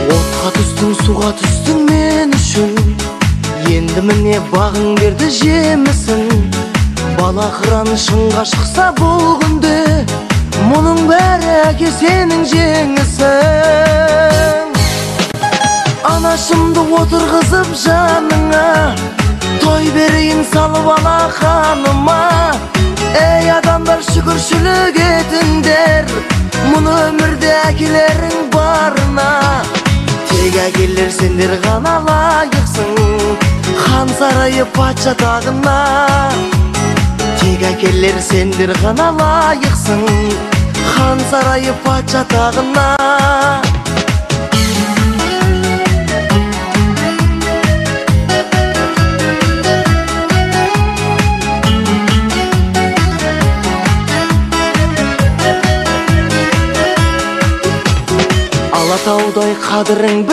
Отқа түстің, суға түстің мен үшін. Енді міне бағың берді жемісін. Бала қыран шыңға шықса бұл күнде, мұның бәрі әке сенің жеңісің. Анашымды отырғызып жаныңа, той берейін салып ала қаныма. Ей адамдар, шүкіршілік етіңдер, мұны өмірде әкелерің барына. Тек әкелер сендер ғана лайықсың хан сарайы патша тағына. Тек әкелер сендер ғана лайықсың хан сарайы патша тағына. Алатаудай қадірің